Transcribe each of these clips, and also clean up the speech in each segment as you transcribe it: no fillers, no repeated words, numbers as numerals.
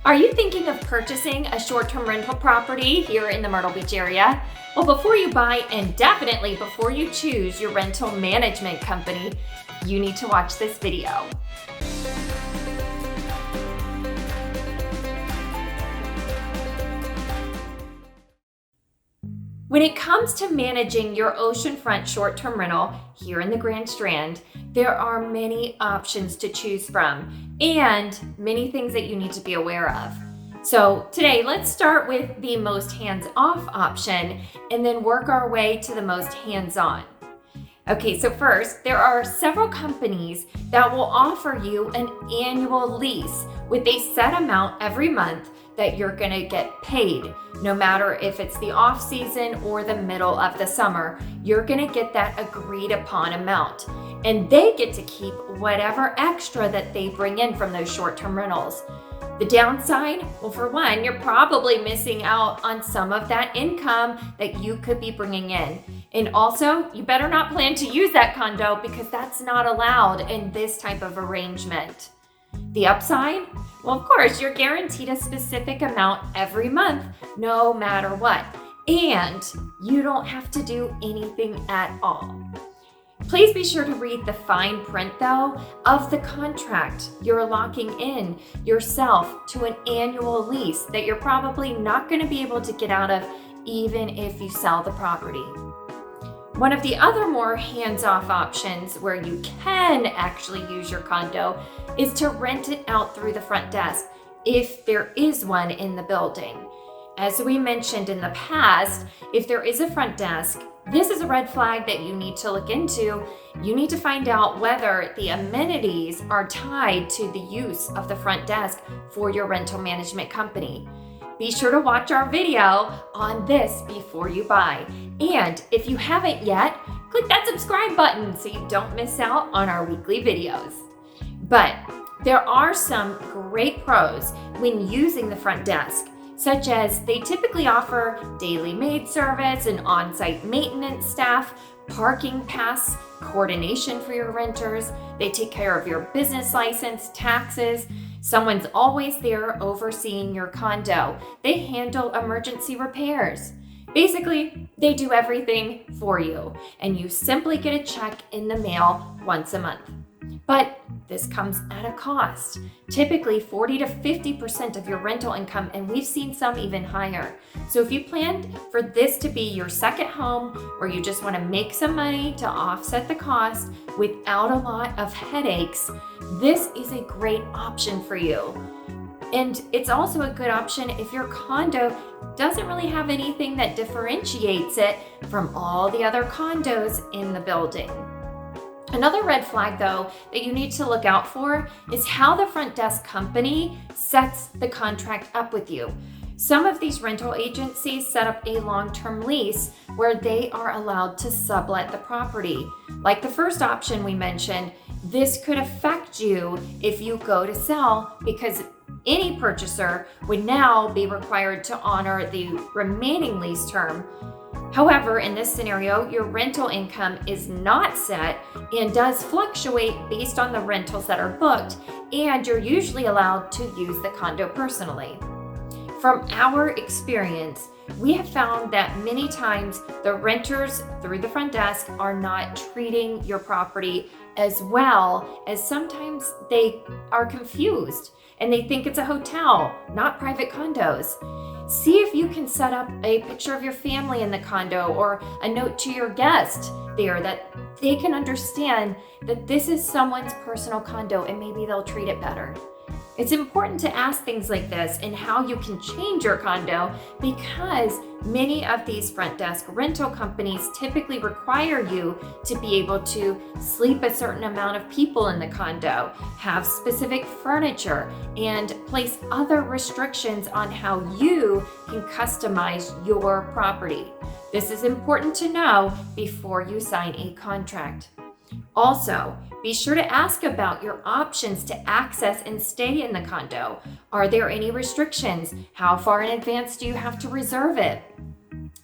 Are you thinking of purchasing a short-term rental property here in the Myrtle Beach area? Well, before you buy, and definitely before you choose your rental management company, you need to watch this video. When it comes to managing your oceanfront short-term rental here in the Grand Strand, there are many options to choose from and many things that you need to be aware of. So today, let's start with the most hands-off option and then work our way to the most hands-on. Okay, so first, there are several companies that will offer you an annual lease with a set amount every month that you're gonna get paid. No matter if it's the off season or the middle of the summer, you're gonna get that agreed upon amount. And they get to keep whatever extra that they bring in from those short-term rentals. The downside, well, for one, you're probably missing out on some of that income that you could be bringing in. And also, you better not plan to use that condo because that's not allowed in this type of arrangement. The upside? Well, of course, you're guaranteed a specific amount every month, no matter what. And you don't have to do anything at all. Please be sure to read the fine print, though, of the contract. You're locking in yourself to an annual lease that you're probably not going to be able to get out of even if you sell the property. One of the other more hands-off options where you can actually use your condo is to rent it out through the front desk if there is one in the building. As we mentioned in the past, if there is a front desk, this is a red flag that you need to look into. You need to find out whether the amenities are tied to the use of the front desk for your rental management company. Be sure to watch our video on this before you buy. And if you haven't yet, click that subscribe button so you don't miss out on our weekly videos. But there are some great pros when using the front desk, such as they typically offer daily maid service and on-site maintenance staff, parking pass coordination for your renters. They take care of your business license, taxes. Someone's always there overseeing your condo. They handle emergency repairs. Basically, they do everything for you, and you simply get a check in the mail once a month. But this comes at a cost, typically 40 to 50% of your rental income, and we've seen some even higher. So if you planned for this to be your second home, or you just want to make some money to offset the cost without a lot of headaches, this is a great option for you. And it's also a good option if your condo doesn't really have anything that differentiates it from all the other condos in the building. Another red flag, though, that you need to look out for is how the front desk company sets the contract up with you. Some of these rental agencies set up a long-term lease where they are allowed to sublet the property. Like the first option we mentioned, this could affect you if you go to sell because any purchaser would now be required to honor the remaining lease term. However, in this scenario, your rental income is not set and does fluctuate based on the rentals that are booked, and you're usually allowed to use the condo personally. From our experience, we have found that many times the renters through the front desk are not treating your property as well, as sometimes they are confused and they think it's a hotel, not private condos. See if you can set up a picture of your family in the condo or a note to your guest there that they can understand that this is someone's personal condo and maybe they'll treat it better. It's important to ask things like this and how you can change your condo because many of these front desk rental companies typically require you to be able to sleep a certain amount of people in the condo, have specific furniture, and place other restrictions on how you can customize your property. This is important to know before you sign a contract. Also, be sure to ask about your options to access and stay in the condo. Are there any restrictions? How far in advance do you have to reserve it?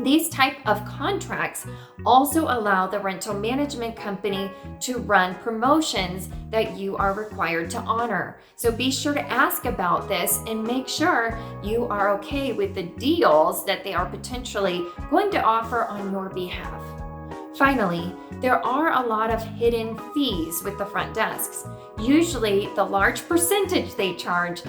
These type of contracts also allow the rental management company to run promotions that you are required to honor. So be sure to ask about this and make sure you are okay with the deals that they are potentially going to offer on your behalf. Finally, there are a lot of hidden fees with the front desks. Usually, the large percentage they charge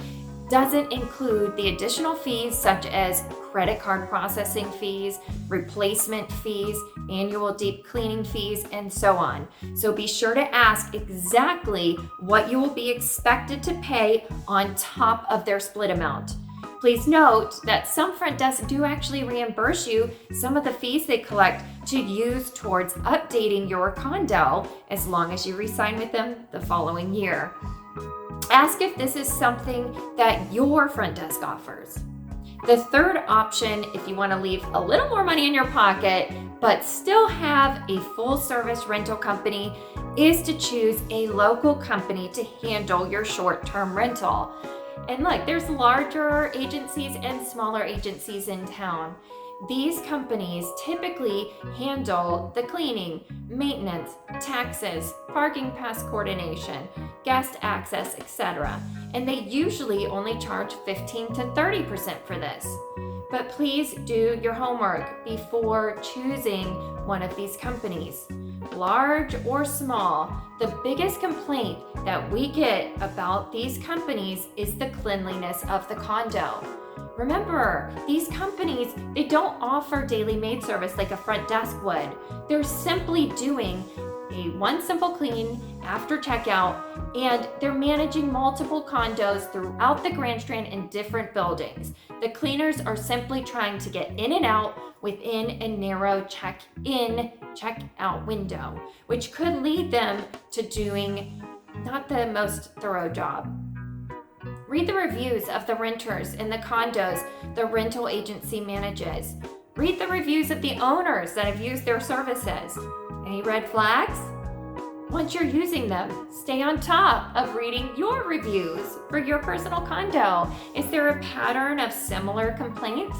doesn't include the additional fees such as credit card processing fees, replacement fees, annual deep cleaning fees, and so on. So be sure to ask exactly what you will be expected to pay on top of their split amount. Please note that some front desks do actually reimburse you some of the fees they collect to use towards updating your condo as long as you re-sign with them the following year. Ask if this is something that your front desk offers. The third option, if you want to leave a little more money in your pocket, but still have a full service rental company, is to choose a local company to handle your short-term rental. And look, there's larger agencies and smaller agencies in town. These companies typically handle the cleaning, maintenance, taxes, parking pass coordination, guest access, etc. And they usually only charge 15 to 30% for this. But please do your homework before choosing one of these companies. Large or small, the biggest complaint that we get about these companies is the cleanliness of the condo. Remember, these companies, they don't offer daily maid service like a front desk would. They're simply doing one simple clean after checkout, and they're managing multiple condos throughout the Grand Strand in different buildings. The cleaners are simply trying to get in and out within a narrow check-in, check-out window, which could lead them to doing not the most thorough job. Read the reviews of the renters in the condos the rental agency manages. Read the reviews of the owners that have used their services. Any red flags? Once you're using them, stay on top of reading your reviews for your personal condo. Is there a pattern of similar complaints?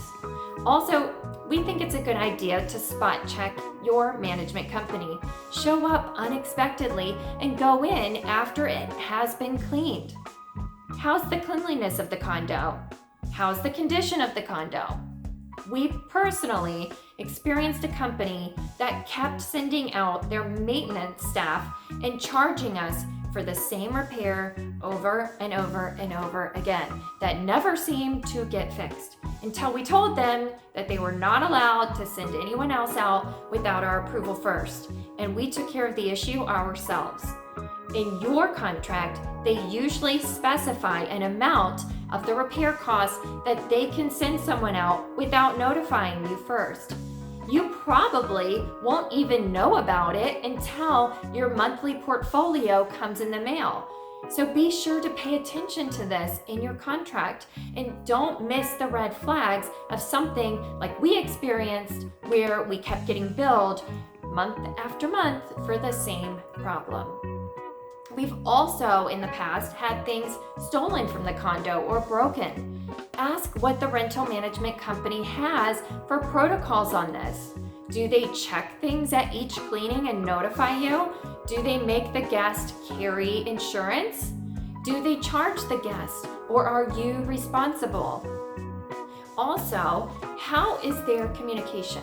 Also, we think it's a good idea to spot check your management company. Show up unexpectedly and go in after it has been cleaned. How's the cleanliness of the condo? How's the condition of the condo? We personally experienced a company that kept sending out their maintenance staff and charging us for the same repair over and over and over again that never seemed to get fixed until we told them that they were not allowed to send anyone else out without our approval first, and we took care of the issue ourselves. In your contract, they usually specify an amount of the repair costs that they can send someone out without notifying you first. You probably won't even know about it until your monthly portfolio comes in the mail. So be sure to pay attention to this in your contract and don't miss the red flags of something like we experienced where we kept getting billed month after month for the same problem. We've also in the past had things stolen from the condo or broken. Ask what the rental management company has for protocols on this. Do they check things at each cleaning and notify you? Do they make the guest carry insurance? Do they charge the guest, or are you responsible? Also, how is their communication?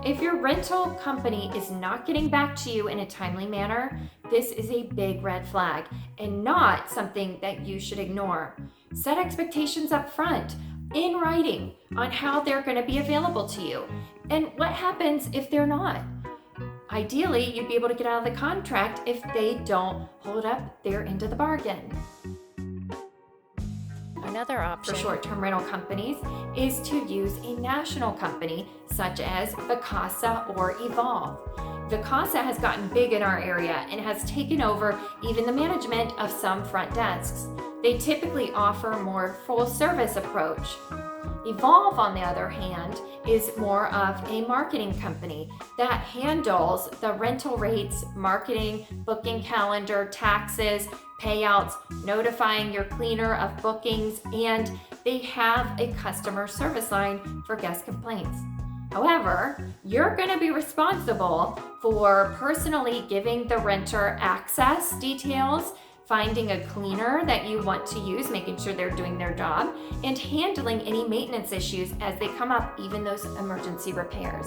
If your rental company is not getting back to you in a timely manner, this is a big red flag and not something that you should ignore. Set expectations up front in writing on how they're going to be available to you and what happens if they're not. Ideally, you'd be able to get out of the contract if they don't hold up their end of the bargain. Another option for short-term rental companies is to use a national company such as Vacasa or Evolve. Vacasa has gotten big in our area and has taken over even the management of some front desks. They typically offer a more full-service approach. Evolve, on the other hand, is more of a marketing company that handles the rental rates, marketing, booking calendar, taxes, payouts, notifying your cleaner of bookings, and they have a customer service line for guest complaints. However, you're going to be responsible for personally giving the renter access details, finding a cleaner that you want to use, making sure they're doing their job, and handling any maintenance issues as they come up, even those emergency repairs.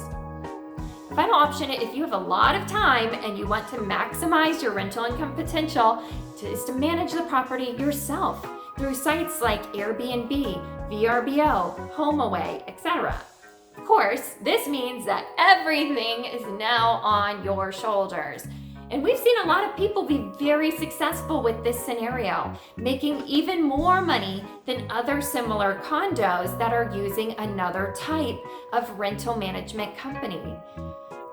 Final option, if you have a lot of time and you want to maximize your rental income potential, is to manage the property yourself through sites like Airbnb, VRBO, HomeAway, etc. Of course, this means that everything is now on your shoulders. And we've seen a lot of people be very successful with this scenario, making even more money than other similar condos that are using another type of rental management company.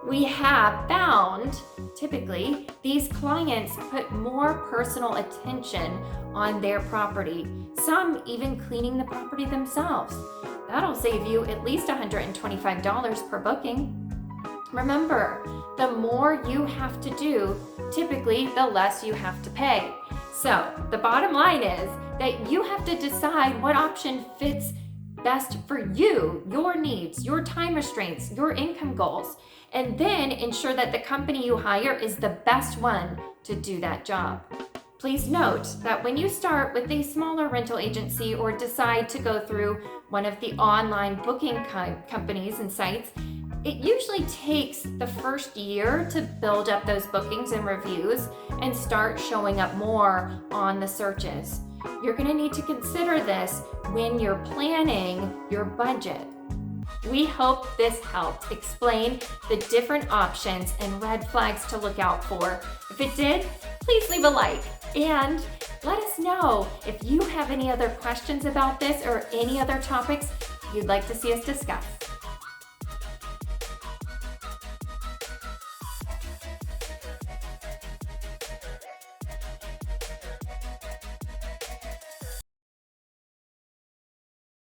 We have found, typically, these clients put more personal attention on their property, some even cleaning the property themselves. That'll save you at least $125 per booking. Remember, the more you have to do, typically the less you have to pay. So the bottom line is that you have to decide what option fits best for you, your needs, your time restraints, your income goals, and then ensure that the company you hire is the best one to do that job. Please note that when you start with a smaller rental agency or decide to go through one of the online booking companies and sites, it usually takes the first year to build up those bookings and reviews and start showing up more on the searches. You're going to need to consider this when you're planning your budget. We hope this helped explain the different options and red flags to look out for. If it did, please leave a like and let us know if you have any other questions about this or any other topics you'd like to see us discuss.